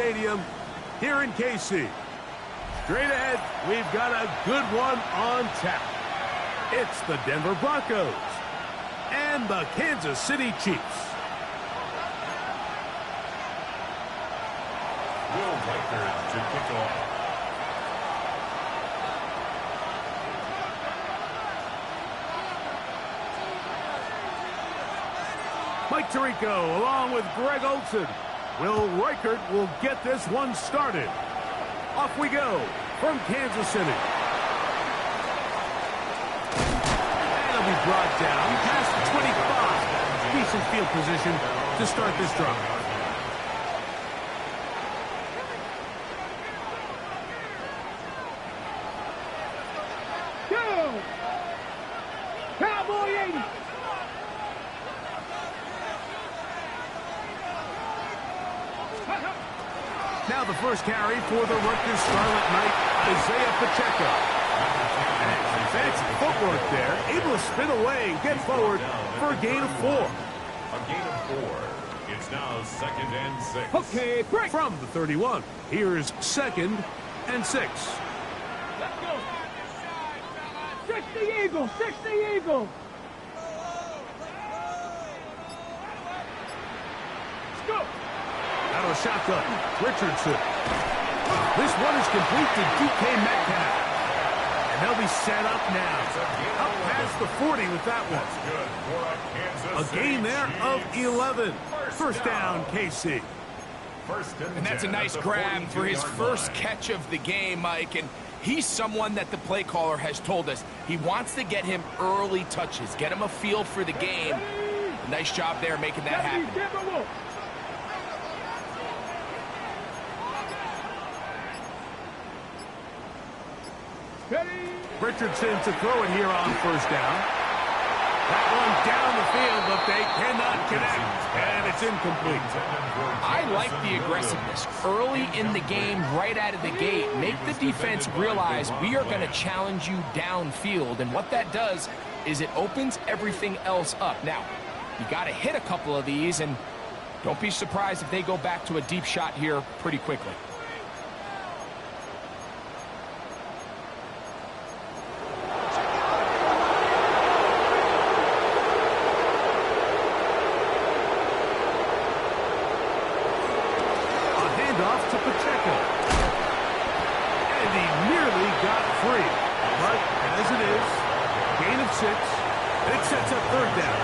Stadium here in KC. Straight ahead, we've got a good one on tap. It's the Denver Broncos and the Kansas City Chiefs. Will Reichard to kick off. Mike Tirico along with Greg Olsen. Will Reichard will get this one started. Off we go from Kansas City. And it'll be brought down past the 25. Decent field position to start this drive. Go! Cowboy 80! Now the first carry for the Rutgers Scarlet Knight, Isaiah Pacheco. And fancy footwork there, able to spin away and get forward for a gain of 4. A gain of 4. It's now 2nd and 6. Okay, break! From the 31, here's 2nd and 6. Let's go! 60 Eagle! 60 Eagle! Let's go! Out of a shotgun, Richardson. This one is complete to DK Metcalf. And they'll be set up now. Up past the 40 with that one. A gain there of 11. First down, KC. And that's a nice grab for his first catch of the game, Mike. And he's someone that the play caller has told us he wants to get him early touches, get him a feel for the game. Nice job there making that happen. Richardson to throw it here on first down. That one down the field, but they cannot connect, and it's incomplete. I like the aggressiveness early in the game, right out of the gate. Make the defense realize we are going to challenge you downfield, and what that does is it opens everything else up. Now, you got to hit a couple of these, and don't be surprised if they go back to a deep shot here pretty quickly. Off to Pacheco. And he nearly got free. But as it is, gain of 6. And it sets up third down.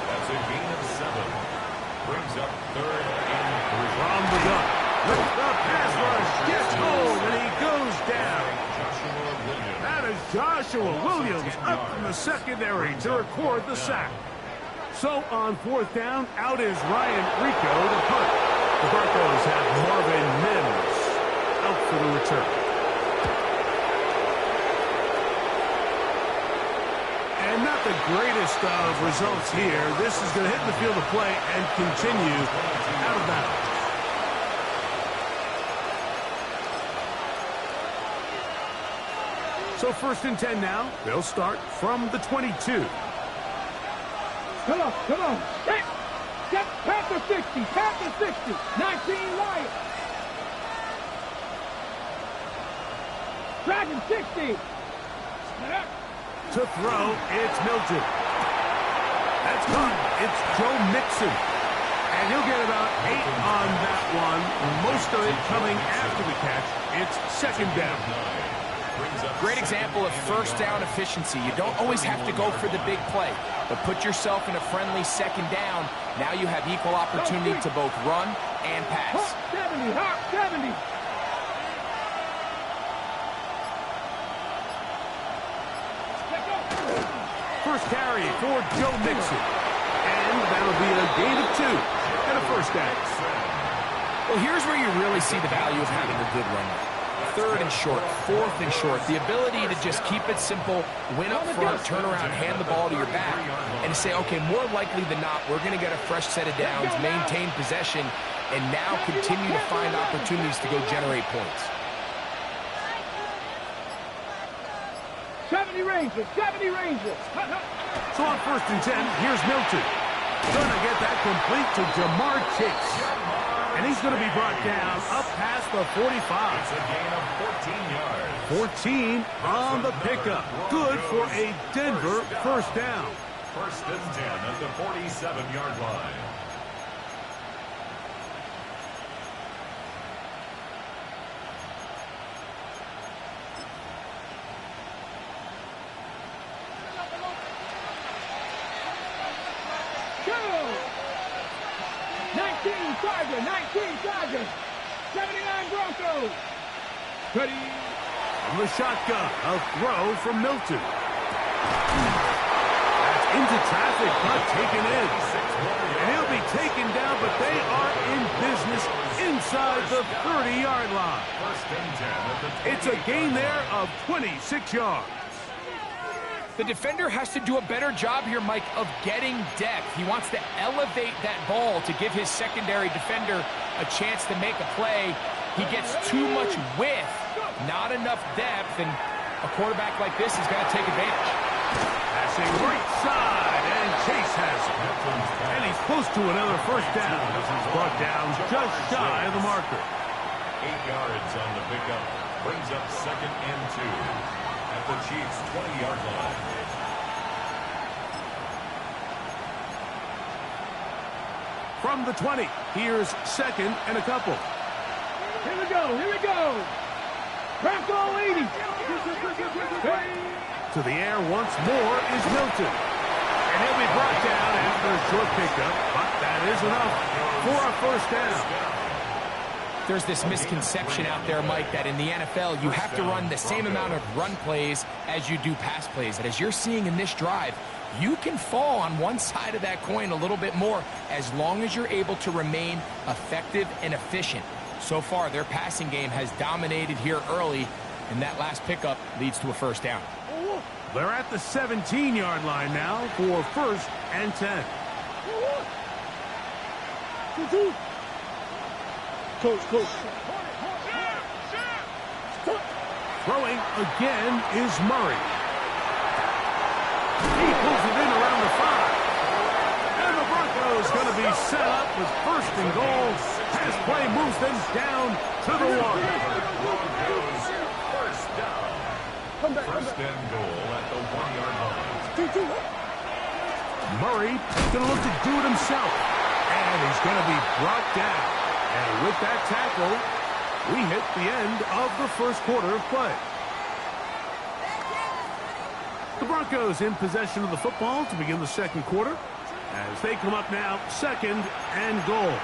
That's a gain of 7. Brings up 3rd and 3. From the gun. With the pass rush. Gets home and he goes down. That is Joshua Williams up from the secondary to record the sack. So on 4th down, out is Ryan Rico to punt. The Broncos have Marvin Mims out for the return. And not the greatest of results here. This is going to hit the field of play and continue out of bounds. So 1st and 10 now. They'll start from the 22. Come on, come on. Hey! Panther 60, Panther 60, 19 Lions. Dragon 60. To throw, it's Milton. That's good. It's Joe Mixon. And he'll get about 8 on that one. Most of it coming after the catch. It's 2nd down. Great example of first down efficiency. You don't always have to go for the big play, but put yourself in a friendly 2nd down. Now you have equal opportunity to both run and pass. Hawk 70, Hawk 70. First carry for Joe Mixon. And that'll be a gain of 2 and a first down. Well, here's where you really see the value of having a good run. 3rd and short, 4th and short. The ability to just keep it simple, win up front, turn around, hand the ball to your back, and say, okay, more likely than not, we're going to get a fresh set of downs, maintain possession, and now continue to find opportunities to go generate points. 70 Rangers, 70 Rangers. So on 1st and 10, here's Milton. Going to get that complete to Jamar Chase. And he's going to be brought down up past the 45. It's a gain of 14 yards. 14 on the pickup. Good for a Denver first down. First and 10 at the 47-yard line. Go! 19 Chargers. 79 Broncos. Ready. From the shotgun, a throw from Milton. That's into traffic, but taken in. And he'll be taken down, but they are in business inside the 30-yard line. First and 10 at the It's a gain there of 26 yards. The defender has to do a better job here, Mike, of getting depth. He wants to elevate that ball to give his secondary defender a chance to make a play. He gets too much width, not enough depth, and a quarterback like this is going to take advantage. Passing right side, and Chase has it. And he's close to another first down. He's brought down just shy of the marker. 8 yards on the pickup. Brings up second and 2 at the Chiefs' 20-yard line. From the 20, here's second and a couple. Here we go. Bronco 80. To the air once more is Milton. And he'll be brought down after a short pickup, but that is enough for a first down. There's this misconception out there, Mike, that in the NFL, you have to run the same amount of run plays as you do pass plays. And as you're seeing in this drive, you can fall on one side of that coin a little bit more as long as you're able to remain effective and efficient. So far, their passing game has dominated here early, and that last pickup leads to a first down. They're at the 17-yard line now for first and 10. Coach. Throwing again is Murray. He pulls it in around the 5. And the Broncos going to be set up with first and goal. Pass play moves them down to the 1. Broncos first down. First and goal at the 1-yard line. Murray going to look to do it himself. And he's going to be brought down. And with that tackle, we hit the end of the first quarter of play. The Broncos in possession of the football to begin the second quarter as they come up now second and goal.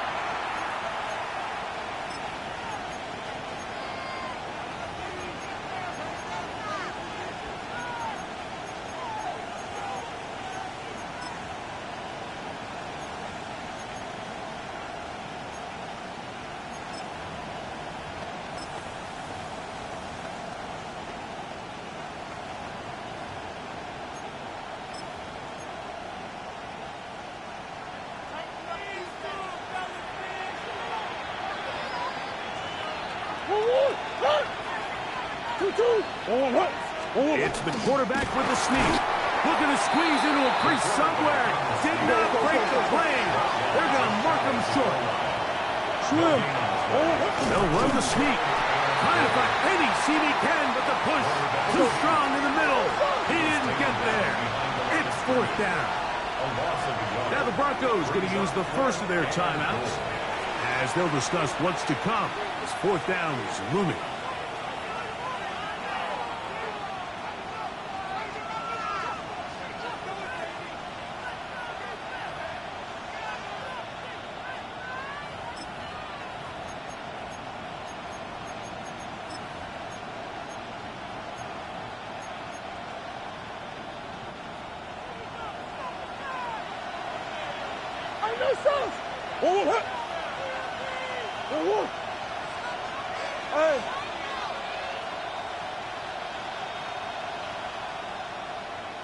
It's the quarterback with the sneak. Looking to squeeze into a crease somewhere. Did not break the plane. They're going to mark him short. They'll run the sneak. Trying to find any seam he can, but the push too strong in the middle. He didn't get there. It's fourth down. Now the Broncos going to use the first of their timeouts as they'll discuss what's to come as fourth down is looming.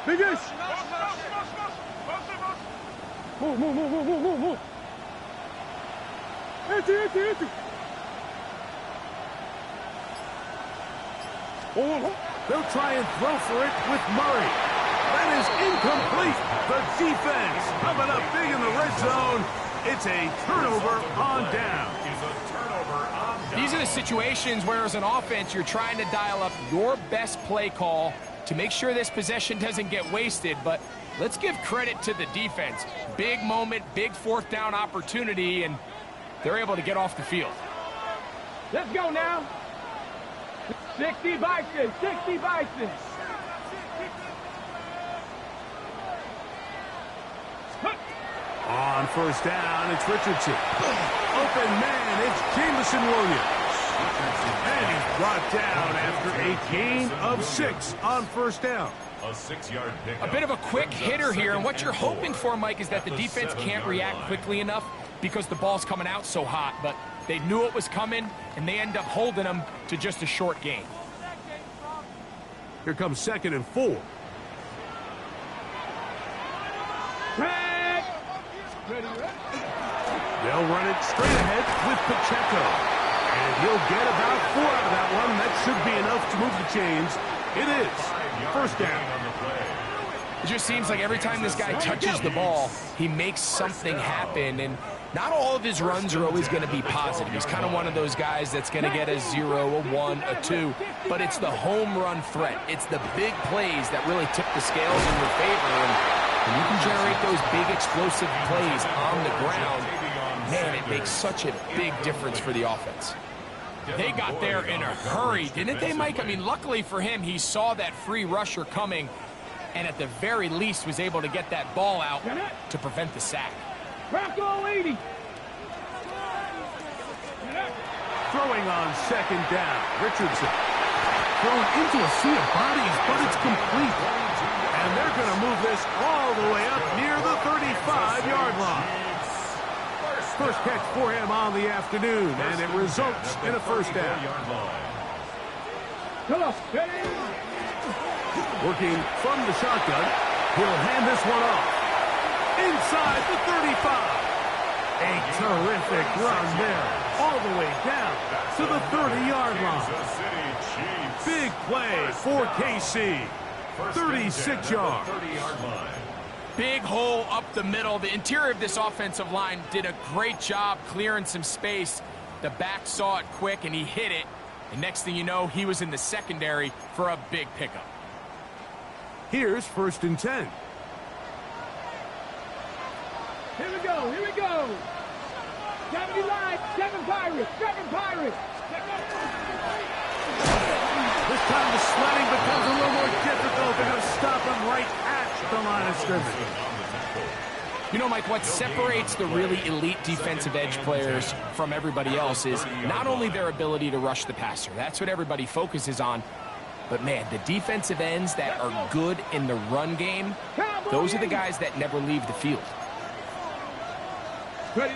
Biggest! Move. Enter. They'll try and throw for it with Murray. That is incomplete. The defense coming up big in the red zone. It's a turnover on down. the situations where as an offense you're trying to dial up your best play call to make sure this possession doesn't get wasted, but let's give credit to the defense. Big moment, big fourth down opportunity, and they're able to get off the field. Let's go now. 60 Bison, 60 Bison. On first down, it's Richardson. Open man, it's Jamison Williams. And he's brought down after a gain of 6 on first down. A 6-yard pickup. A bit of a quick hitter here, and what you're hoping for, Mike, is that the defense can't react quickly enough because the ball's coming out so hot, but they knew it was coming, and they end up holding them to just a short gain. Here comes 2nd and 4. Tag. Ready. They'll run it straight ahead with Pacheco. And he'll get about 4 out of that one. That should be enough to move the chains. It is first down. It just seems like every time this guy touches the ball, he makes something happen, and not all of his runs are always going to be positive. He's kind of one of those guys that's going to get a 0, a 1, a 2, but it's the home run threat. It's the big plays that really tip the scales in your favor, and when you can generate those big explosive plays on the ground, man, it makes such a big difference for the offense. They got there in a hurry, didn't they, Mike? I mean, luckily for him, he saw that free rusher coming, and at the very least was able to get that ball out to prevent the sack. Bronco 80. Throwing on 2nd down, Richardson. Thrown into a sea of bodies, but it's complete. And they're going to move this all the way up near the 35-yard line. First catch for him on the afternoon, and it results in a first down. Come on, ready. Working from the shotgun, he'll hand this one off. Inside the 35. A terrific run there, all the way down to the 30-yard line. Big play for KC. 36 yards. Big hole up the middle. The interior of this offensive line did a great job clearing some space. The back saw it quick, and he hit it. And next thing you know, he was in the secondary for a big pickup. Here's 1st and 10. Here we go, here we go. 70 line, 7 Pirates, 7 Pirates. This time the sledding becomes a little more difficult. They're going to stop him right at the line of scrimmage. You know, Mike, what separates the really elite defensive edge players from everybody else is not only their ability to rush the passer. That's what everybody focuses on. But, man, the defensive ends that are good in the run game, those are the guys that never leave the field. Ready.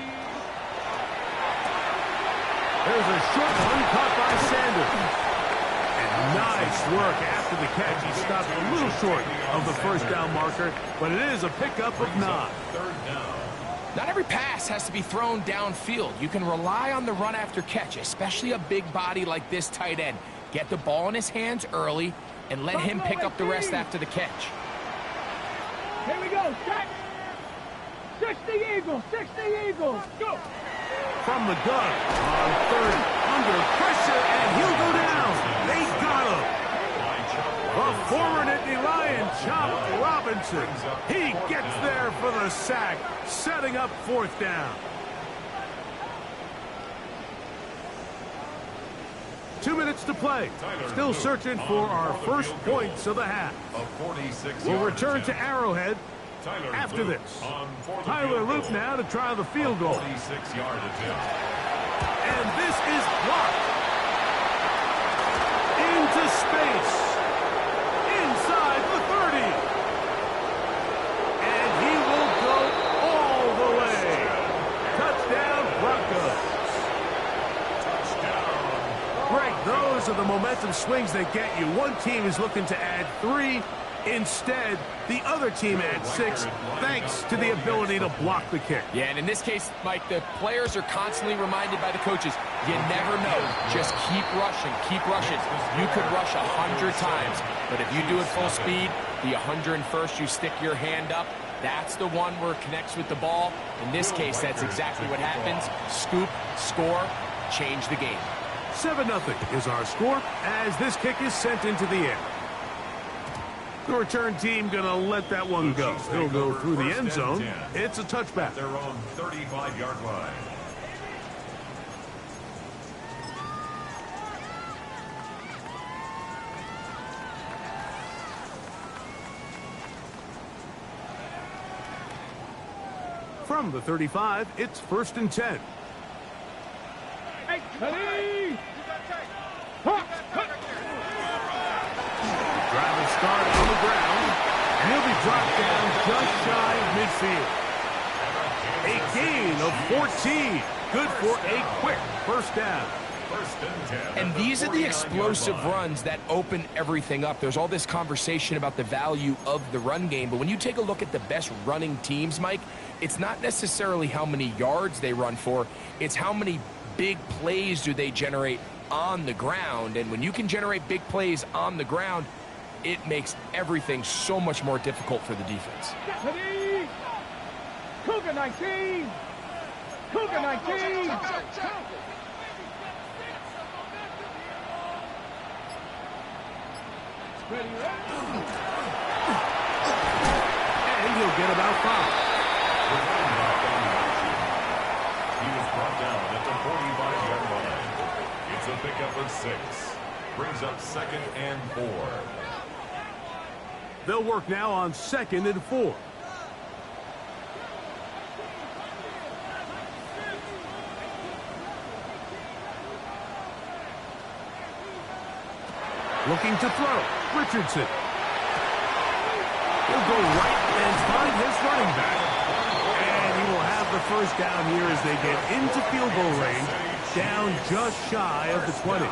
There's a short one caught by Sanders. And nice work after the catch. He stopped a little short of the first down marker, but it is a pickup of 9. Not every pass has to be thrown downfield. You can rely on the run after catch, especially a big body like this tight end. Get the ball in his hands early and let him pick up the rest after the catch. Here we go, set. 60 Eagles, 60 Eagles, go. From the gun on 30, under pressure, and he'll go down. They got him. The former Nittany Lion, Chop Robinson. He gets there for the sack, setting up 4th down. 2 minutes to play. Still searching for our first points of the half. We'll return to Arrowhead after this. Tyler Loop now to try the field goal. And this is blocked. Into space. Inside the 30. And he will go all the way. Touchdown, Broncos. Greg, those are the momentum swings that get you. One team is looking to add 3. Instead, the other team adds 6, thanks to the ability to block the kick. Yeah, and in this case, Mike, the players are constantly reminded by the coaches, you never know. Just keep rushing, keep rushing. You could rush 100 times, but if you do it full speed, the 101st, you stick your hand up. That's the one where it connects with the ball. In this case, that's exactly what happens. Scoop, score, change the game. 7-0 is our score as this kick is sent into the air. The return team going to let that one go. It'll go through the end zone. It's a touchback. Their own 35-yard line. From the 35, it's 1st and 10. Hey, Teddy! Drive will start on the ground, and he'll be dropped down just shy of midfield. A gain of 14. Good for a quick first down. And these are the explosive runs that open everything up. There's all this conversation about the value of the run game, but when you take a look at the best running teams, Mike, it's not necessarily how many yards they run for, it's how many big plays do they generate on the ground. And when you can generate big plays on the ground, it makes everything so much more difficult for the defense. Teddy! Cougar 19! Cougar 19! Ready, and he'll get about 5. He was brought down at the 45-yard line. It's a pickup of 6. Brings up 2nd and 4. They'll work now on 2nd and 4. Looking to throw. Richardson. He'll go right and find his running back. And he will have the first down here as they get into field goal range, down just shy of the 20.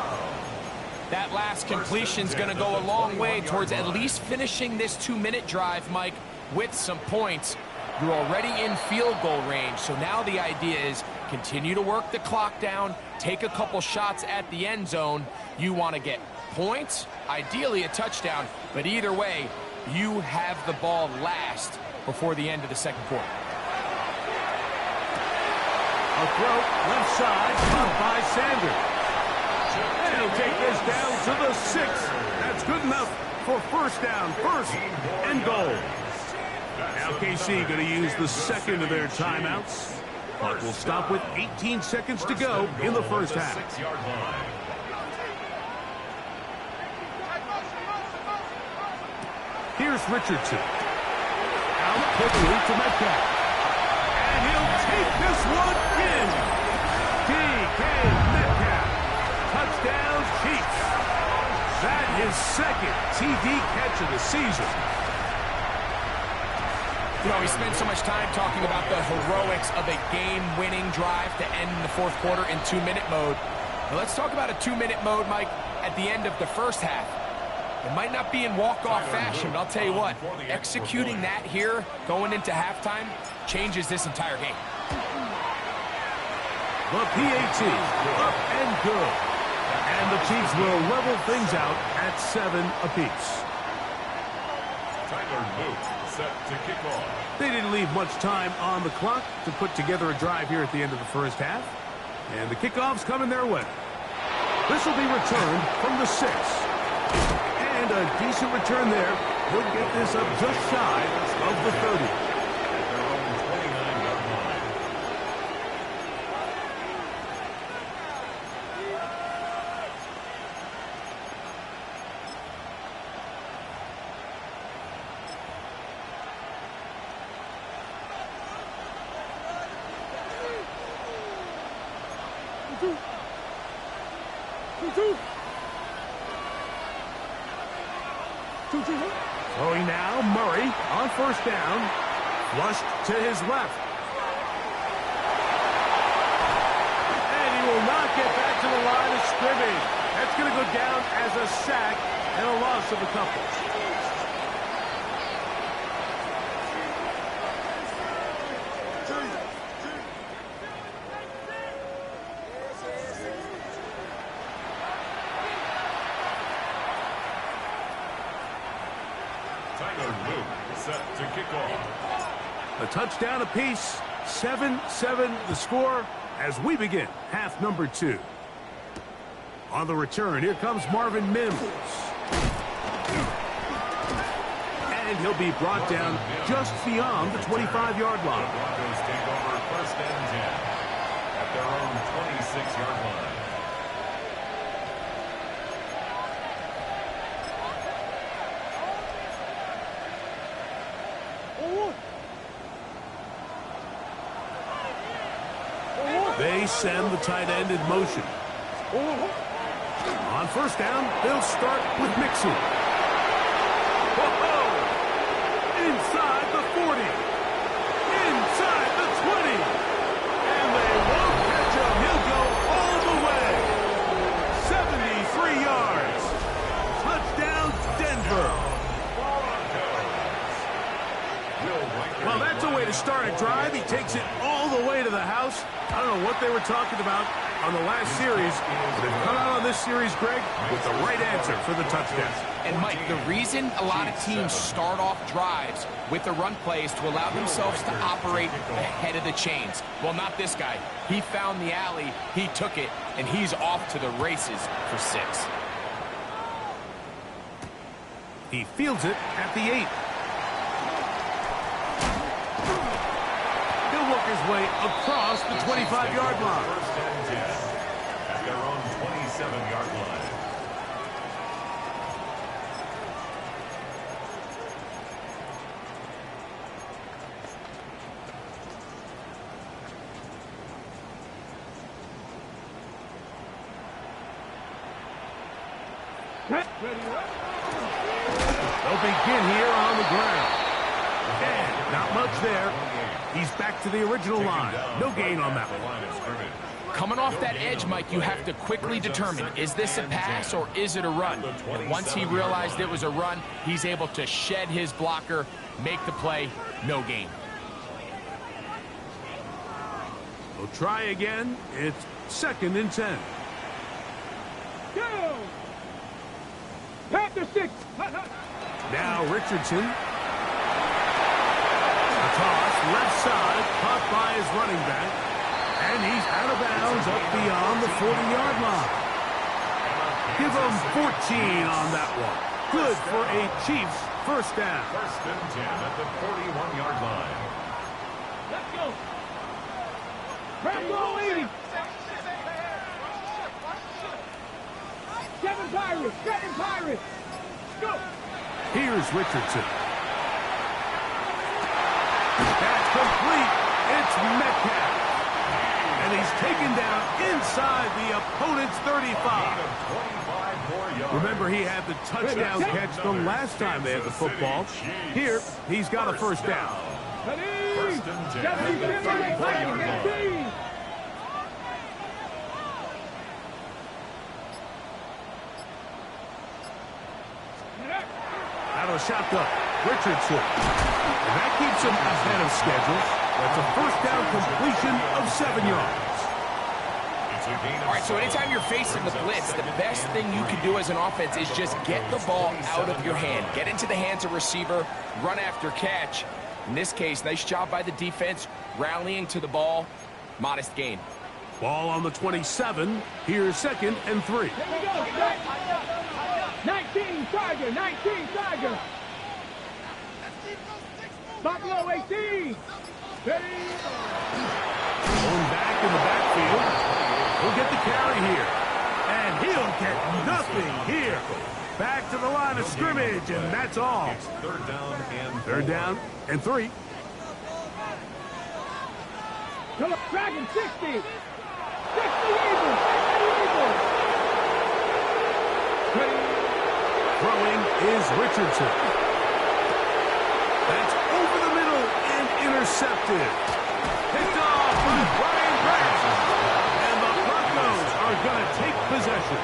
That last completion is going to go a long way towards at least finishing this 2-minute drive, Mike, with some points. You're already in field goal range, so now the idea is continue to work the clock down, take a couple shots at the end zone. You want to get points, ideally a touchdown, but either way, you have the ball last before the end of the second quarter. A throw, left side, caught by Sanders. And he'll take this down to the 6. That's good enough for first down, 1st and goal. Now KC going to use the second of their timeouts. Clock will stop with 18 seconds to go in the first half. 6-yard line. Here's Richardson. Out quickly to Metcalf. And he'll take this one in. DK Metcalf. Touchdown Chiefs. That is 2nd TD catch of the season. You know, we spend so much time talking about the heroics of a game-winning drive to end in the fourth quarter in 2-minute mode. Now let's talk about a 2-minute mode, Mike, at the end of the first half. It might not be in walk-off fashion, but I'll tell you what, executing that here, going into halftime, changes this entire game. The PAT, up and good. And the Chiefs will level things out at 7 apiece. Tyler Luke set to kick off. They didn't leave much time on the clock to put together a drive here at the end of the first half. And the kickoff's coming their way. This will be returned from the 6. And a decent return there. He'll get this up just shy of the 30. At their own 29-yard line. Throwing now, Murray on first down. Flushed to his left. And he will not get back to the line of scrimmage. That's going to go down as a sack and a loss of a couple. Set to kick off. A touchdown apiece, 7-7 the score as we begin half number 2. On the return, here comes Marvin Mims. And he'll be brought down just beyond the 25-yard line. The Broncos take over 1st and 10 at their own 26-yard line. They send the tight end in motion. On 1st down, they'll start with Mixon. Whoa! Inside the 40. Inside the 20. And they won't catch him. He'll go all the way. 73 yards. Touchdown, Denver. Well, that's a way to start a drive. He takes it all the way to the house. I don't know what they were talking about on the last series, but they've come out on this series, Greg, with the right answer for the touchdown. And, Mike, the reason a lot of teams start off drives with the run play is to allow themselves to operate ahead of the chains. Well, not this guy. He found the alley, he took it, and he's off to the races for 6. He fields it at the 8. He'll work his way across the 25-yard line. 1st and 10 at their own 27-yard line. They'll begin here on the ground. And not much there. He's back to the original line. No gain on that one. Coming off that edge, Mike, you have to quickly determine, is this a pass or is it a run? And once he realized it was a run, he's able to shed his blocker, make the play, no gain. We'll try again. It's 2nd and 10. Go! Panther 6. Now Richardson. A toss, left side, caught by his running back. And he's out of bounds up beyond the 40-yard line. Give him 14 on that one. Good for a Chiefs 1st down. 1st and 10 at the 41-yard line. Let's go. Rambo 80. 7 Pirates. 7 Pirates. Go. Here's Richardson. That's complete. It's Metcalf. And he's taken down inside the opponent's 35. Remember, he had the touchdown catch the last time they had the football. Here, he's got a 1st down. 1st and 10 at the 34-yard line. Out of the shotgun, Richardson. And that keeps him ahead of schedule. That's a 1st down completion of 7 yards. All right, so anytime you're facing the blitz, the best thing you can do as an offense is just get the ball out of your hand. Get into the hands of receiver, run after catch. In this case, nice job by the defense, rallying to the ball. Modest gain. Ball on the 27. Here's 2nd and 3. Here we go. 19 Tiger. 19 Tiger. Buffalo 18. Going back in the backfield. He'll get the carry here. And he'll get nothing here. Back to the line of scrimmage, and that's all. It's 3rd down and 3rd down and 3. Come on, Dragon 60. 60 Eagles. 60 Eagles. Throwing is Richardson. That's over the middle and intercepted. Picked off by Brian Grant. And the Broncos are going to take possession.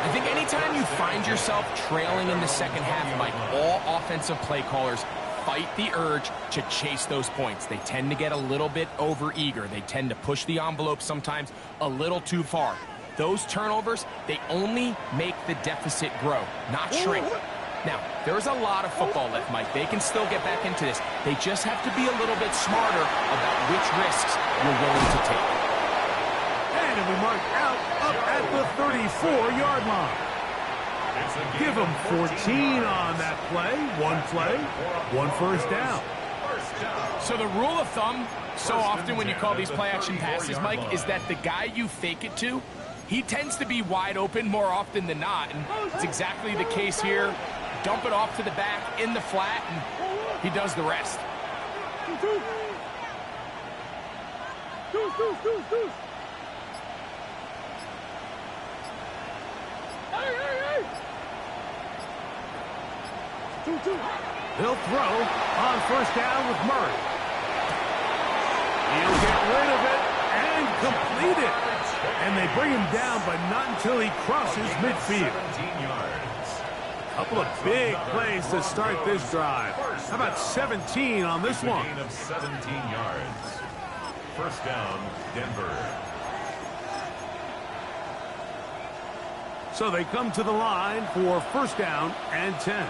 I think anytime you find yourself trailing in the 2nd half, Mike, all offensive play callers fight the urge to chase those points. They tend to get a little bit over-eager. They tend to push the envelope sometimes a little too far. Those turnovers, they only make the deficit grow, not shrink. Now, there's a lot of football left, Mike. They can still get back into this. They just have to be a little bit smarter about which risks you're willing to take. And we mark out up at the 35. 34-yard line. Give him 14 on that play, one first down. So the rule of thumb, so often when you call these play-action passes, Mike, is that the guy you fake it to, he tends to be wide open more often than not, and it's exactly the case here. Dump it off to the back in the flat, and he does the rest. He'll throw on first down with Murray. He'll get rid of it and complete it. And they bring him down, but not until he crosses midfield. A couple of big plays to start this drive. How about 17 on this one? Gain of 17 yards. First down, Denver. So they come to the line for first down and 10.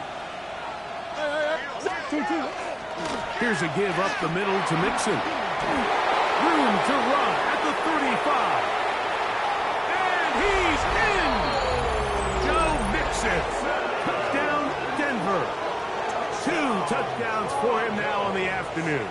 Here's a give up the middle to Mixon. Room to run at the 35. And he's in! Joe Mixon. Touchdown, Denver. 2 touchdowns for him now on the afternoon.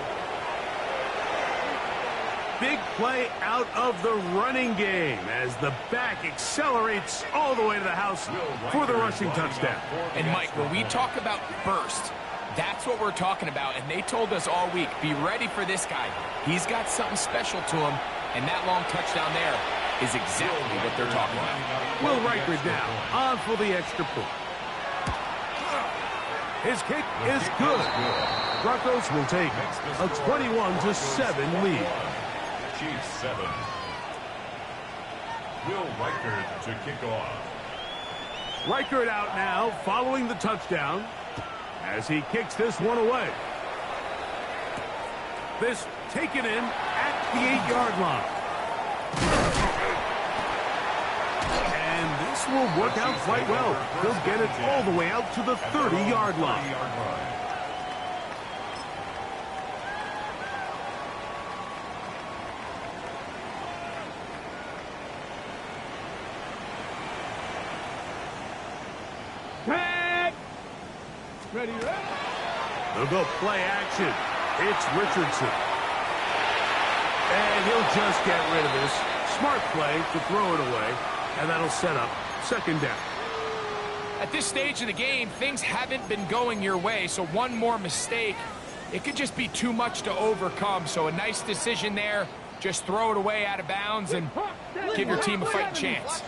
Big play out of the running game as the back accelerates all the way to the house for the rushing touchdown. And Mike, when we talk about burst, that's what we're talking about, and they told us all week, be ready for this guy. He's got something special to him, and that long touchdown there is exactly what they're talking about. Will Reichard now on for the extra point. His kick is good. Broncos will take a 21-7 lead. Chiefs 7. Will Reichard to kick off. Reichard out now following the touchdown as he kicks this one away. This taken in at the 8-yard line. And this will work out quite well. He'll get it all the way out to the 30-yard line. Ready, ready. They'll go play action. It's Richardson. And he'll just get rid of this. Smart play to throw it away. And that'll set up second down. At this stage of the game, things haven't been going your way, so one more mistake, it could just be too much to overcome. So a nice decision there. Just throw it away out of bounds and give your team a fighting chance.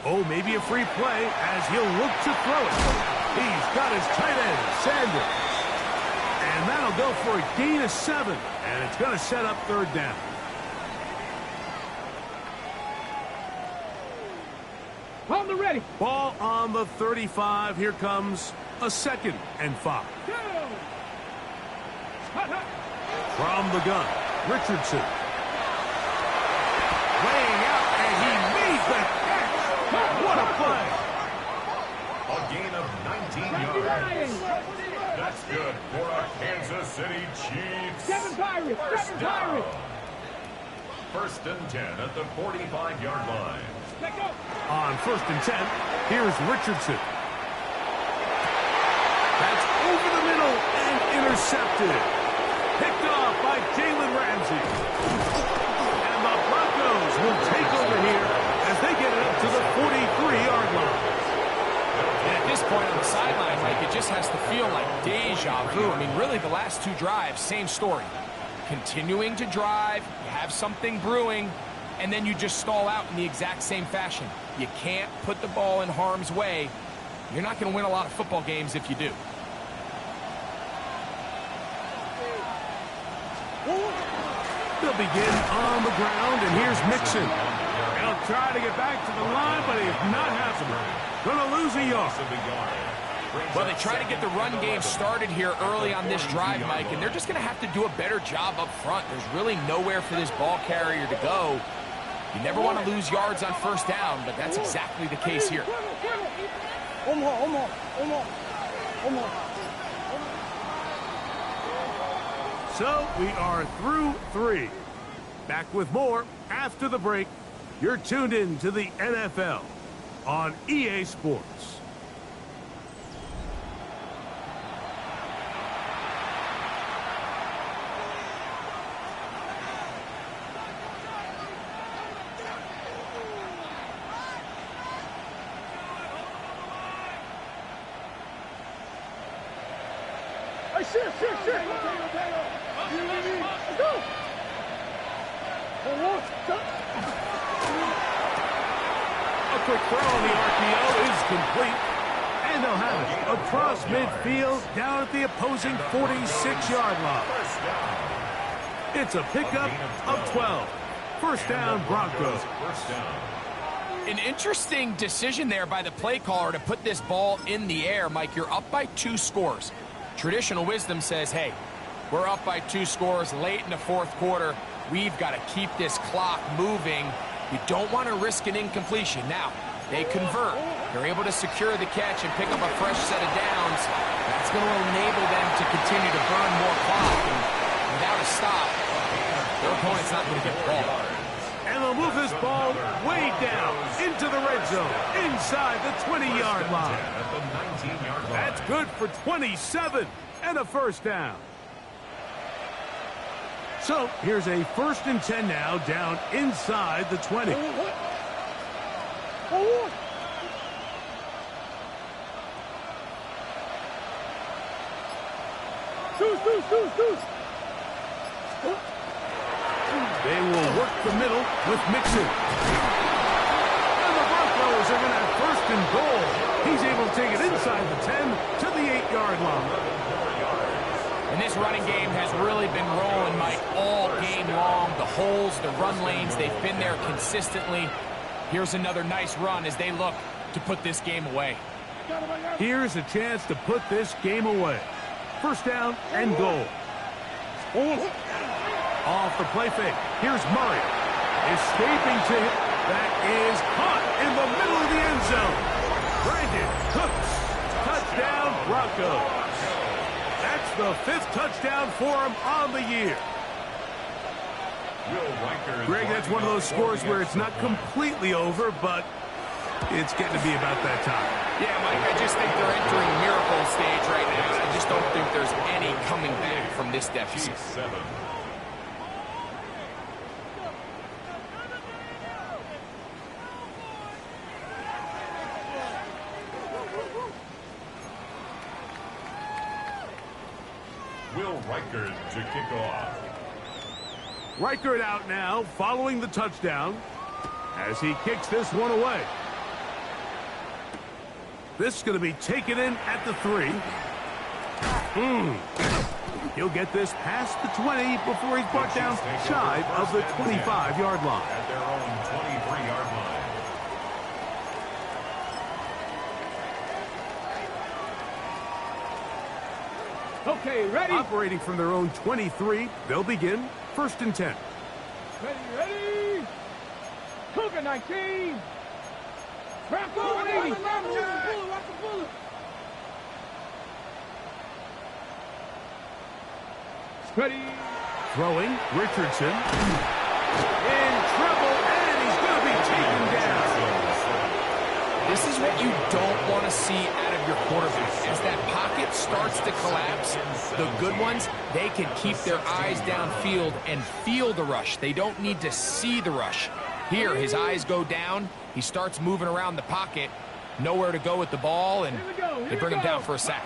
Oh, maybe a free play as he'll look to throw it. He's got his tight end, Sanders. And that'll go for a gain of 7. And it's going to set up third down. On the ready. Ball on the 35. Here comes a 2nd and 5. From the gun, Richardson. Laying out, and he made the catch. What a play. A gain of 19 yards. That's good for a Kansas City Chiefs. First down. First and 10 at the 45-yard line. On first and 10, here's Richardson. That's over the middle and intercepted. Picked off by Jalen Ramsey. And the Broncos will take over here as they get it up to the 43-yard line. And at this point on the sideline, Mike, it just has to feel like deja vu. I mean, really, the last 2 drives, same story. Continuing to drive, you have something brewing, and then you just stall out in the exact same fashion. You can't put the ball in harm's way. You're not going to win a lot of football games if you do. They'll begin on the ground, and here's Mixon. He'll try to get back to the line, but it's not happening. Going to lose a yard. Well, they try to get the run game started here early on this drive, Mike, and they're just going to have to do a better job up front. There's really nowhere for this ball carrier to go. You never want to lose yards on first down, but that's exactly the case here. So we are through 3. Back with more after the break You're tuned in to the NFL on EA Sports. Shit. Let's go. A quick throw on the RPO is complete. And they'll have it across midfield down at the opposing 46-yard line. It's a pickup of 12. First down, Broncos. An interesting decision there by the play caller to put this ball in the air. Mike, you're up by 2 scores. Traditional wisdom says, hey, we're up by 2 scores late in the fourth quarter. We've got to keep this clock moving. You don't want to risk an incompletion. Now, they convert. They're able to secure the catch and pick up a fresh set of downs. That's going to enable them to continue to burn more clock. And without a stop, their opponent's not going to get the ball. And they'll move this ball way down into the red zone, inside the 20-yard line. That's good for 27 and a first down. So here's a 1st and 10 now, down inside the 20. Deuce. They will work the middle with Mixon. And the Broncos are going to have 1st and goal. He's able to take it inside the 10 to the 8-yard line. And this running game has really been rolling, Mike, all game long. The holes, the run lanes, they've been there consistently. Here's another nice run as they look to put this game away. Here's a chance to put this game away. 1st down and goal. Off the play fake. Here's Murray. Escaping to him. That is caught in the middle of the end zone. Brandon Cooks. Touchdown, Broncos. That's the 5th touchdown for him on the year. Greg, that's one of those scores where it's not completely over, but it's getting to be about that time. Yeah, Mike, I just think they're entering miracle stage right now. I just don't think there's any coming back from this deficit. Will Reichard to kick off. Reichard out now, following the touchdown, as he kicks this one away. This is going to be taken in at the 3. He'll get this past the 20 before he's brought down shy of the 25-yard line. At their own 23-yard line. Okay, ready? Operating from their own 23, they'll begin 1st and 10. Ready? Cougar 19. Broncos 80. Ready? Throwing, Richardson. In trouble, and he's going to be taken down. This is what you don't want to see out of your quarterback. As that pocket starts to collapse, the good ones, they can keep their eyes downfield and feel the rush. They don't need to see the rush. Here, his eyes go down. He starts moving around the pocket. Nowhere to go with the ball, and they bring him down for a sack.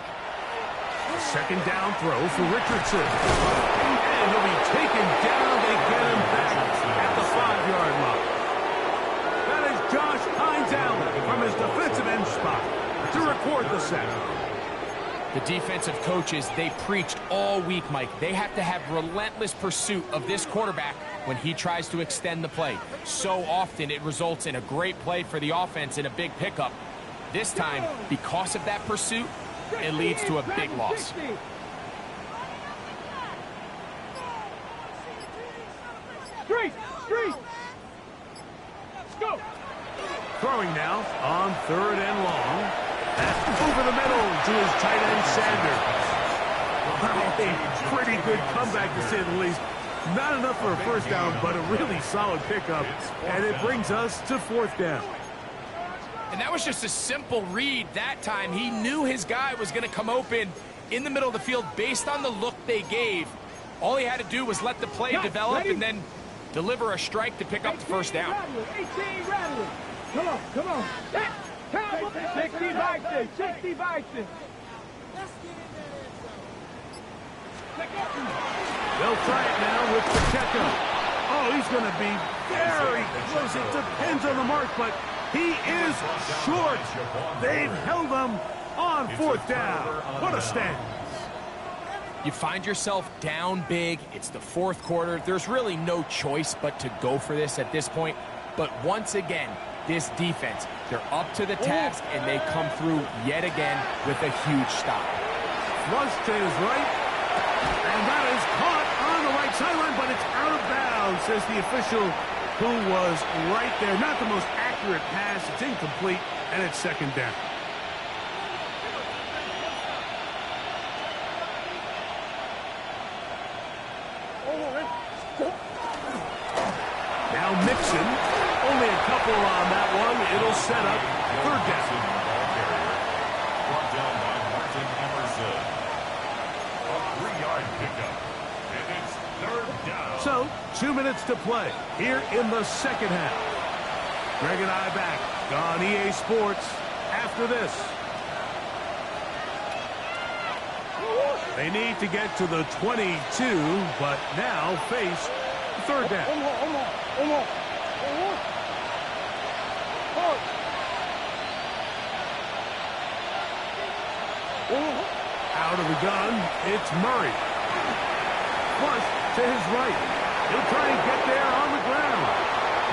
A 2nd down throw for Richardson. And he'll be taken down. They get him back at the 5-yard line. That is Josh Hines-Allen from his defensive end spot to record the sack. The defensive coaches, they preached all week, Mike. They have to have relentless pursuit of this quarterback when he tries to extend the play. So often it results in a great play for the offense and a big pickup. This time, because of that pursuit, it leads to a big loss. Straight. Let's go. Throwing now on 3rd and long. Over the middle to his tight end, Sanders. A pretty good comeback, to say the least. Not enough for a first down, but a really solid pickup. And it brings us to 4th down. And that was just a simple read that time. He knew his guy was going to come open in the middle of the field based on the look they gave. All he had to do was let the play develop and then deliver a strike to pick up the first down. 18 rattling. Come on, come on. 60 Vikings, 60 Vikings. They'll try it now with Pacheco. Oh, he's going to be very close. It depends on the mark, but he is short. They've held him on 4th down. What a stand. You find yourself down big. It's the 4th quarter. There's really no choice but to go for this at this point. But once again, this defense, they're up to the task, and they come through yet again with a huge stop. Flush to his right. And that is caught on the right sideline, but it's out of bounds, says the official who was right there. Not the most accurate pass. It's incomplete, and it's 2nd down. Now Mixon, only a couple on that one. It'll set up 3rd down. Brought down by Martin Emerson. A 3-yard pickup. And it's 3rd down. So, 2 minutes to play here in the 2nd half. Greg and I back on EA Sports after this. They need to get to the 22, but now face 3rd down. Out of the gun, it's Murray. Flush to his right. He'll try and get there on the ground.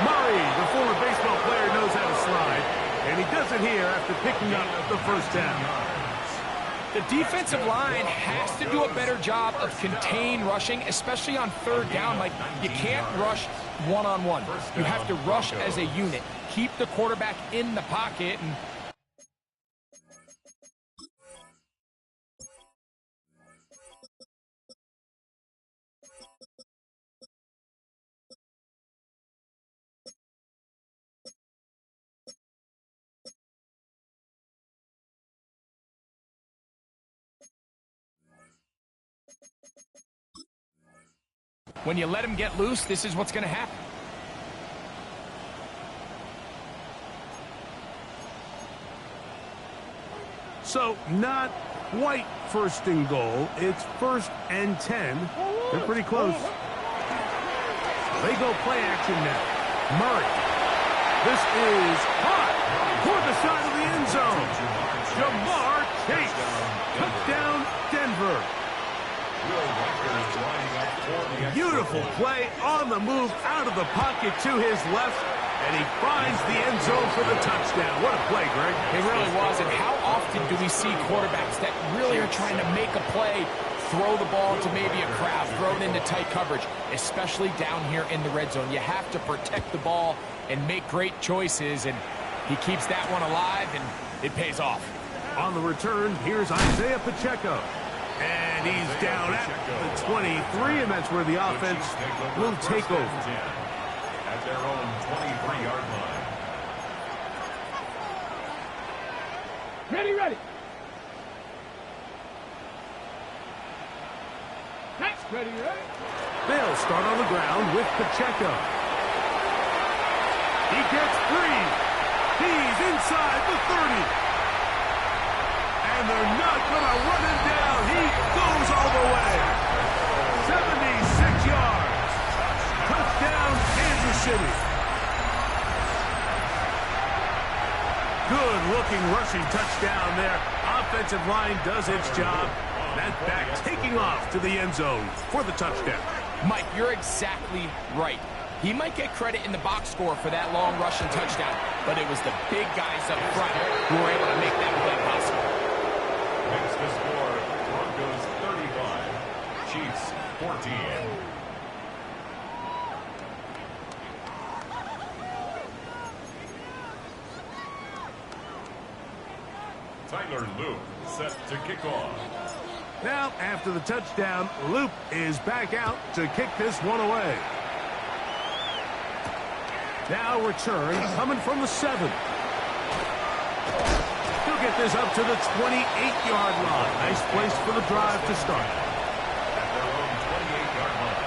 Murray, the former baseball player, knows how to slide, and he does it here after picking up the 1st down. The defensive line has to do a better job of contain rushing, especially on 3rd down. Like, you can't rush one-on-one. You have to rush as a unit. Keep the quarterback in the pocket. And when you let him get loose, this is what's going to happen. So, not quite 1st and goal. It's 1st and 10. They're pretty close. They go play action now. Murray. This is hot toward the side of the end zone. Jamar Chase. Touchdown, Denver. Beautiful play on the move out of the pocket to his left, and he finds the end zone for the touchdown. What a play, Greg. It really was, and how often do we see quarterbacks that really are trying to make a play, throw the ball to maybe a crowd, throw it into tight coverage, especially down here in the red zone. You have to protect the ball and make great choices, and he keeps that one alive, and it pays off. On the return, here's Isaiah Pacheco. And he's down at the 23, and that's where the offense will take over. At their own 23-yard line. Ready. Ready. They'll start on the ground with Pacheco. He gets free. He's inside the 30. And they're not going to run him down. He goes all the way. 76 yards. Touchdown, Kansas City. Good-looking rushing touchdown there. Offensive line does its job. That back taking off to the end zone for the touchdown. Mike, you're exactly right. He might get credit in the box score for that long rushing touchdown, but it was the big guys up front who were able to make that play possible. Makes the score Broncos 35, Chiefs 14. Tyler Luke set to kick off. Now, after the touchdown, Loop is back out to kick this one away. Now return coming from the 7. He'll get this up to the 28-yard line. Nice place for the drive to start. At their own 28-yard line.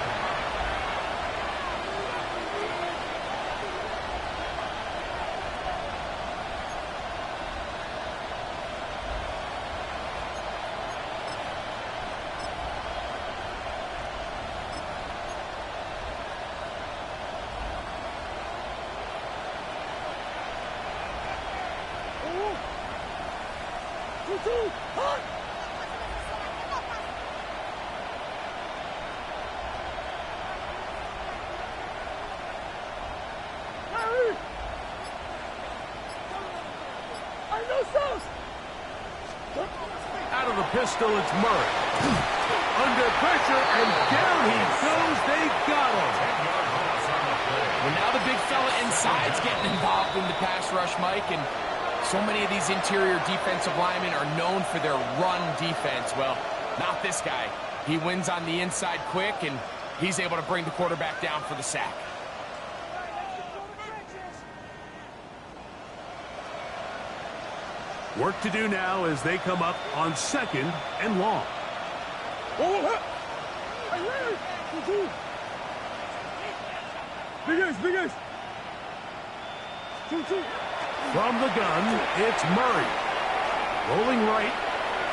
Out of the pistol, it's Murray. Under pressure, and down he goes. They got him. Well, now the big fella inside's getting involved in the pass rush, Mike, and so many of these interior defensive linemen are known for their run defense. Well, not this guy. He wins on the inside quick, and he's able to bring the quarterback down for the sack. Work to do now as they come up on 2nd and long. From the gun, it's Murray. Rolling right,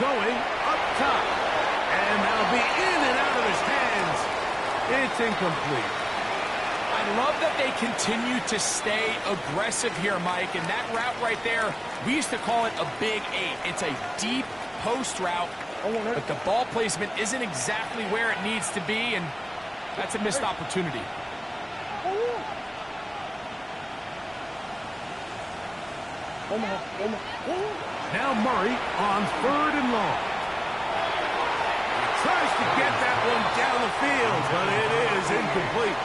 going up top. And that'll be in and out of his hands. It's incomplete. I love that they continue to stay aggressive here, Mike, and that route right there, we used to call it a big 8. It's a deep post route, but the ball placement isn't exactly where it needs to be, and that's a missed opportunity. Now Murray on 3rd and long. Tries to get that one down the field, but it is incomplete.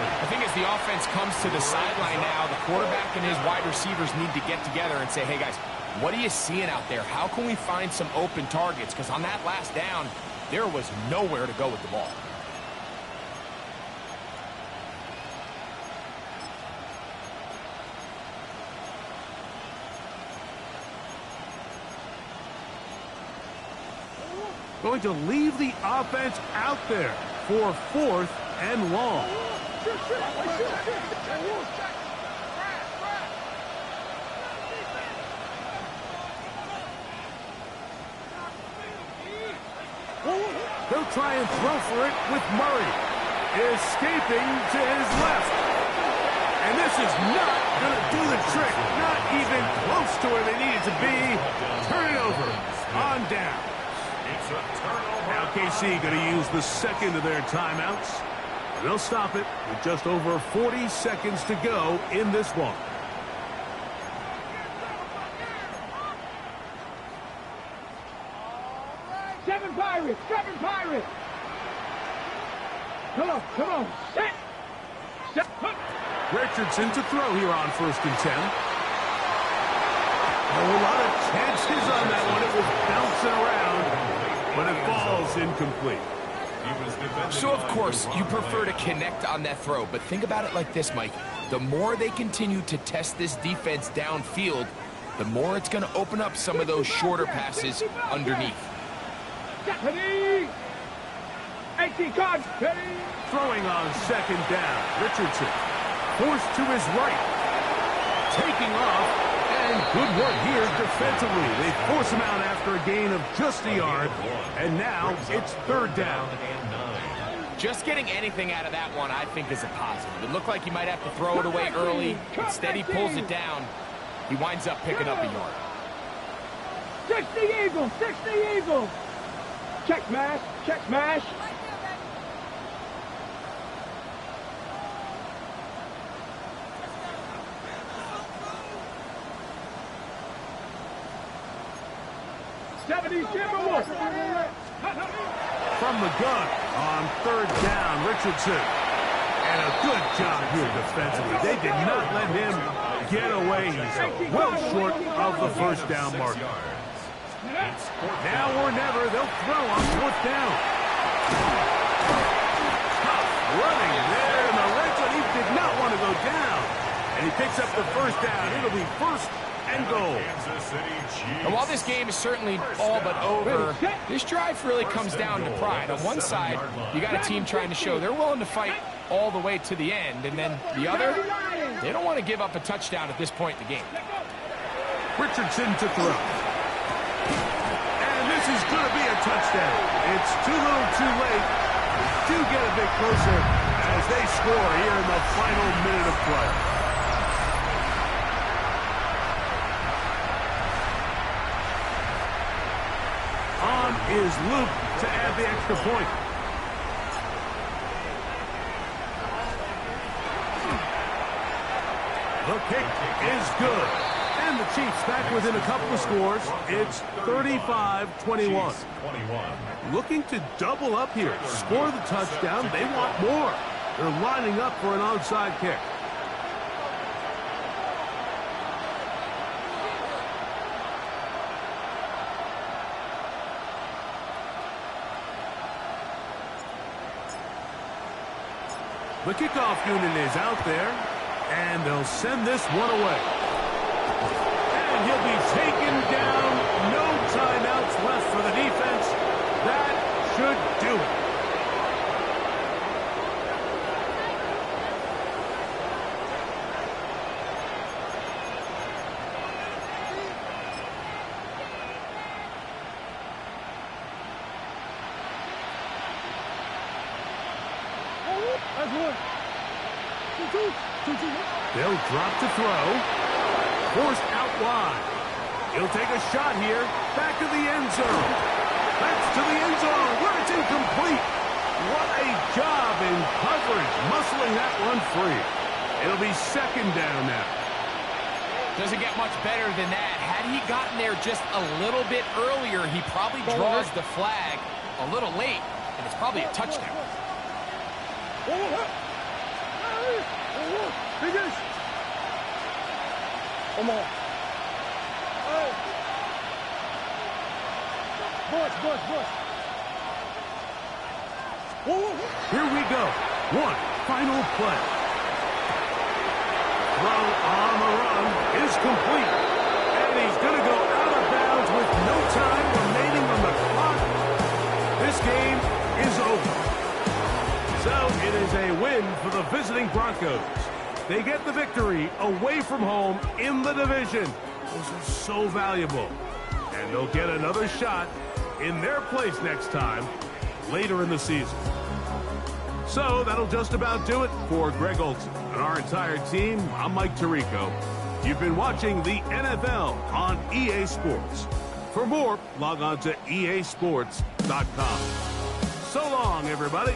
I think as the offense comes to the sideline now, the quarterback and his wide receivers need to get together and say, hey, guys, what are you seeing out there? How can we find some open targets? Because on that last down, there was nowhere to go with the ball. Going to leave the offense out there for 4th and long. He'll try and throw for it with Murray. Escaping to his left. And this is not going to do the trick. Not even close to where they needed to be. Turn it over. On down. Now KC going to use the 2nd of their timeouts. And they'll stop it with just over 40 seconds to go in this one. Seven Pirates! Come on, set! Richardson to throw here on 1st and 10. A lot of chances on that one. It was bouncing around, but it falls incomplete. So, of course, you prefer to connect on that throw, but think about it like this, Mike. The more they continue to test this defense downfield, the more it's going to open up some of those shorter passes underneath. Throwing on 2nd down. Richardson forced to his right. Taking off. And good work here defensively. They force him out after a gain of just a yard. And now it's 3rd down. Just getting anything out of that one, I think, is a positive. It looked like he might have to throw it away early. Instead, he pulls it down. He winds up picking up a yard. 60 Eagles! 60 Eagles! Check smash! Check smash! From the gun on 3rd down, Richardson. And a good job here defensively. They did not let him get away. He's well short of the 1st down marker. Now or never, they'll throw on fourth down. Tough running there in the red zone. He did not want to go down. And he picks up the first down. It'll be first and goal. And while this game is certainly all but over, this drive really comes down to pride. On one side, you got a team trying to show they're willing to fight all the way to the end. And then the other, they don't want to give up a touchdown at this point in the game. Richardson to throw. And this is going to be a touchdown. It's too little too late. Do get a bit closer as they score here in the final minute of play. On is Luke to add the extra point. The kick is good. And the Chiefs back within a couple of scores. It's 35-21. Looking to double up here. Score the touchdown. They want more. They're lining up for an onside kick. The kickoff unit is out there, and they'll send this one away. And he'll be taken down. No timeouts left for the defense. That should do it. They'll drop to throw. Forced out wide. He'll take a shot here. Back to the end zone. That's to the end zone where it's incomplete. What a job in coverage, muscling that one free. It'll be second down now. Doesn't get much better than that. Had he gotten there just a little bit earlier, he probably draws the flag a little late, and it's probably a touchdown. Come on. Hey. Bush. Here we go. One final play. Throw on the run is complete. And he's going to go out of bounds with no time remaining on the clock. This game is over. So it is a win for the visiting Broncos. They get the victory away from home in the division. Those are so valuable. And they'll get another shot in their place next time later in the season. So that'll just about do it for Greg Olson and our entire team. I'm Mike Tirico. You've been watching the NFL on EA Sports. For more, log on to easports.com. So long, everybody.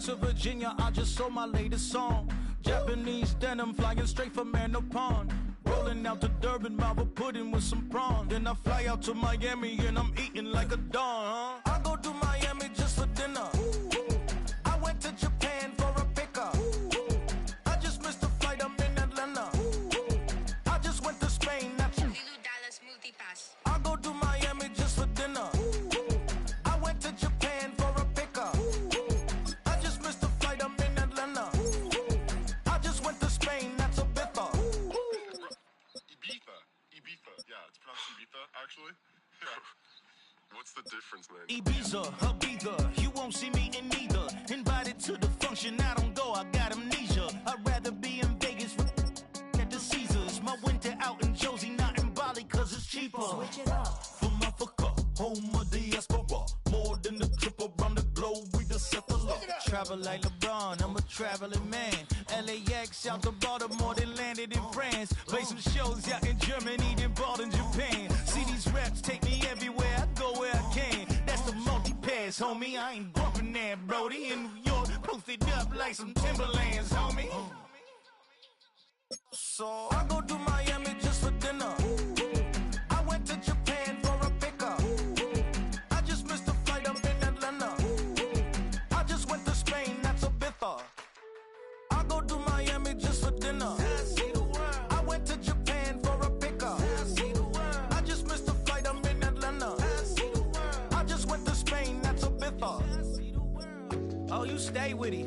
to Virginia, I just sold my latest song. Japanese denim flying straight from Manapon. Rolling out to Durban, Malva pudding with some prawn. Then I fly out to Miami and I'm eating like a don. I go to Miami just for dinner. I went to Japan for a pickup. I just missed the flight, I'm in Atlanta. I just went to Spain, that's Dallas multipass. I go to Miami just for dinner. I went to Japan for a pickup. I just missed the flight, I'm in Atlanta. I just went to Spain, that's a bither. Ibiza. Yeah, it's pronounced Ibiza, actually. Yeah. What's the difference, man? Ibiza, Ibiza, you won't see me in neither. Invited to the function, I don't go, I got amnesia. I'd rather be in Vegas at the Caesars. My winter out in Josie, not in Bali, cause it's cheaper. Switch it up. From Africa, home of the diaspora. More than the trip around the globe, we just set the law. Travel like LeBron, I'm a traveling man. LAX out to Baltimore, then landed in France. Play some shows out in Germany, then bought in Japan. See these reps take me everywhere, I go where I can. That's the multi-pass, homie, I ain't bumping that, brody. In New York, posted up like some Timberlands, homie. So I go to Miami just for dinner. I went to Japan for a pickup. I just missed the flight, I'm in Atlanta. I just went to Spain, that's a bither. I go to Miami just for dinner. I went to Japan for a pickup. I just missed the flight, I'm in Atlanta. I just went to Spain, that's a bither. Oh, you stay with it.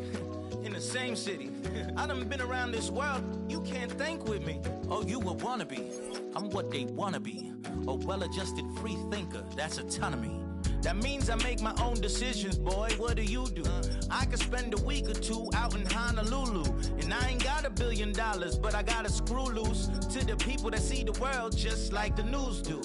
In the same city. I done been around this world, you can't think with me. Oh, you a wannabe, I'm what they wanna be. A well-adjusted free thinker, that's autonomy. That means I make my own decisions, boy, what do you do? I could spend a week or two out in Honolulu. And I ain't got $1 billion, but I got a screw loose to the people that see the world just like the news do.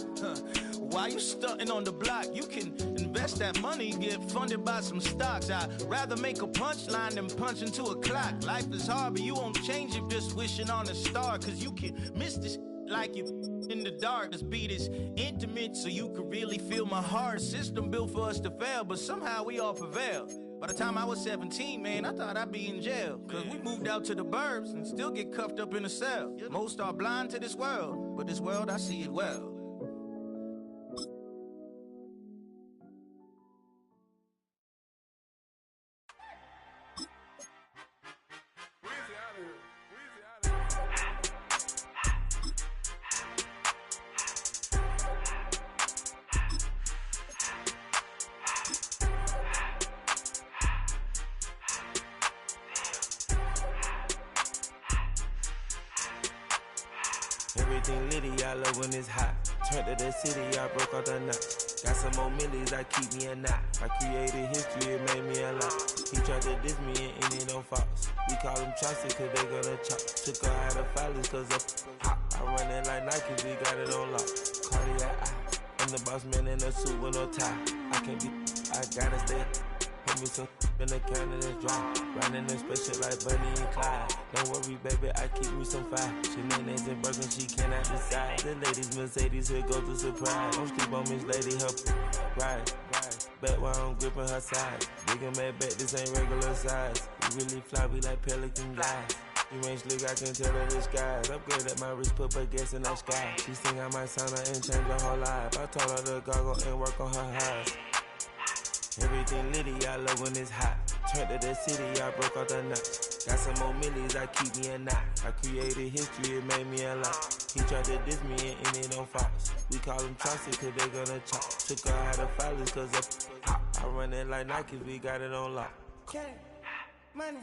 While you stunting on the block, you can invest that money, get funded by some stocks. I'd rather make a punchline than punch into a clock. Life is hard, but you won't change it just wishing on a star. Cause you can miss this like you in the dark. This beat is intimate, so you can really feel my heart. System built for us to fail, but somehow we all prevail. By the time I was 17, man, I thought I'd be in jail. Cause we moved out to the burbs and still get cuffed up in a cell. Most are blind to this world, but this world, I see it well. Everything litty, I love when it's hot. Turned to the city, I broke all the knots. Got some more millies, that keep me a knot. I created history, it made me a lot. He tried to diss me and ended on Fox. We call them chopsticks cause they gonna chop. Took her out of filers cause of hot. I run it like Nike, we got it on lock. Cardiac eye, I'm the boss man in a suit with no tie. I can't be, I gotta stay. Put me some in the can and it's dry. Riding in special like Bunny and Clyde. Don't worry, baby, I keep me some fire. She mayonnaise and burger, she cannot decide. The ladies Mercedes, here goes the surprise. Don't sleep on Miss Lady, help ride. Bet while I'm gripping her side. Big and mad bet, this ain't regular size. We really fly, we like pelican guys. You ain't slick, I can tell her the skies. Upgrade at my wrist, put baguettes in that sky. She think I might sign her and change her whole life. I told her to goggle and work on her eyes. Everything litty, I love when it's hot. Turned to the city, I broke all the knots. Got some more millies, I keep me a knot. I created history, it made me a lot. He tried to diss me and ended on Fox. We call them chopsticks cause they gonna chop. Took her out of filers cause of hot. I run it like Nike, we got it on lock. Cash, money,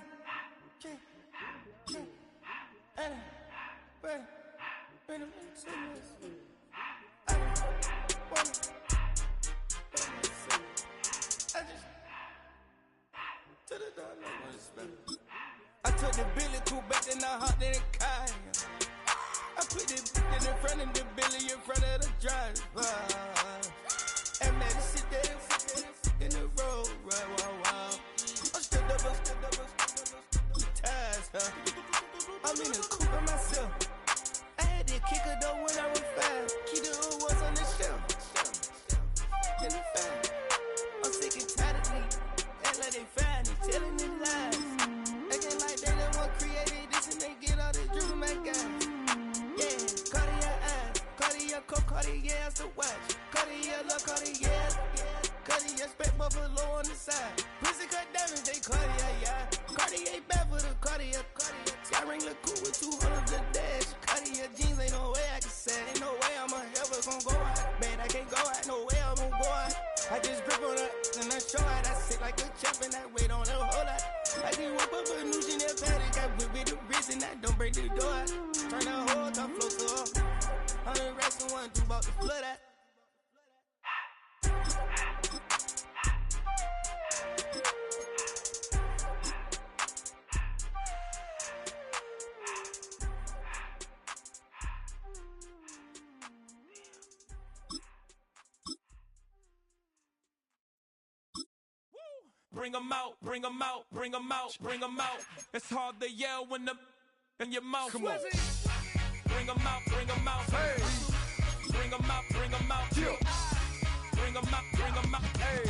cash, money, bread, bread, I took the Billy cool back and I hopped in the car. I put the in front of the Billy in front of the driver. And man, sit there in the road, wow. I'm still double, ties, huh? I'm in the coupe by myself. I had to kick her though when I was 5. Keep the hood was on the shelf. In the fan. I'm sick and tired of me. Act like they find it. telling his lies. Acting like they the one created this and they get all this dream my guys. Yeah, Cartier eyes, Cartier coat, Cartier the watch, Cartier look, Cartier, Cartier spec buffalo on the side. Pussy cut diamonds, they Cartier, yeah. Cartier bad for the Cartier. Sky ring look cool with 200 the dash. Cartier jeans, ain't no way I can say. Ain't no way I'm ever gon' go out. Man, I can't go out, no way I'm gon' go out. I just grip on her and I show out. I sit like a champ and I wait on her whole lot. I can whip up a new Chanel paddock. I whip with the wrist and I don't break the door out. Turn the whole top float to up. 100 racks and 1, 2 about to flood out. Bring 'em out, bring 'em out, bring 'em out, bring 'em out. It's hard to yell when the in your mouth. Come on. Bring 'em out, bring 'em out. Hey. Bring 'em out, bring 'em out. Chill. Bring 'em out, bring 'em out. Hey.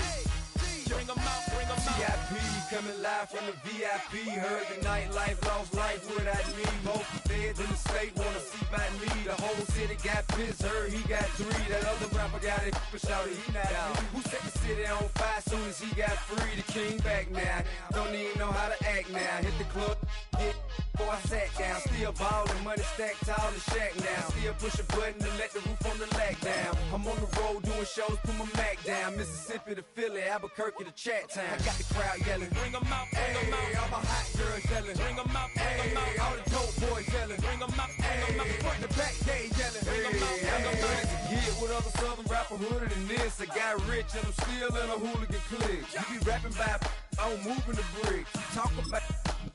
Bring 'em out, bring 'em out. VIP coming live from the VIP. Heard the nightlife, lost life without me. Both feds in the state wanna see by me. The whole city got pissed, heard he got 3. That other rapper got it, but shouted he not out. Who set the city on fire soon as he got free? The king back now, don't even know how to act now. Hit the club, get before I sat down. Still ballin', money stacked tall in the shack now. Still push a button to let the roof on the lack down. I'm on the road doing shows, put my Mac down. Mississippi to Philly, Albuquerque to Chat Town. I got the crowd yelling, Bring 'em out, bring 'em out. hey, all my hot girls yelling, Bring 'em out, bring 'em hey, out. all the dope boys yelling, Bring 'em out, bring 'em out. front the back gate yelling, Bring 'em out, bring 'em out. Get with other southern rapper hooded than this. I got rich and I'm still in a hooligan clique. You be rapping by I'm moving the bricks. You talk about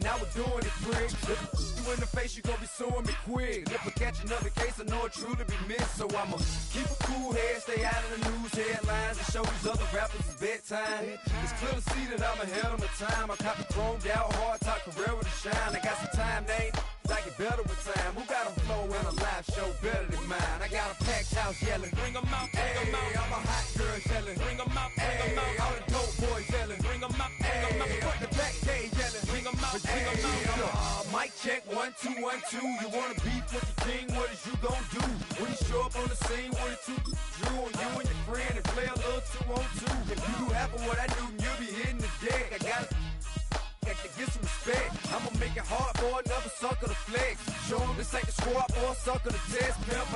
now we're doing it, prick. You in the face, you gon' be suing me quick. If I catch another case, I know it truly be missed. So I'ma keep a cool head, stay out of the news headlines, and show these other rappers it's bedtime. It's clear to see that I'm ahead of my time. I cop the chromed out, hard top career with a shine. I got some time, name. I get better with time. Who got a flow and a live show better than mine? I got a packed house yelling. Bring 'em out, bring 'em out. Hey, all my hot girls yelling. Bring 'em out, bring 'em Hey, all out. the dope boys yelling. Bring 'em out, bring 'em out. Hey, front the back gate yelling. Bring 'em out, bring 'em out. Mic check 1 2 1 2. You wanna beef with the king? What is you gon' do when you show up on the scene with a 2 Drew on you and your friend and play a little 2 on 2? If you do half of what I do, you'll be hitting the deck. I gotta get some respect. I'ma make it hard for another sucker to flex. Show 'em this ain't the squad for a sucker to test. Pimp,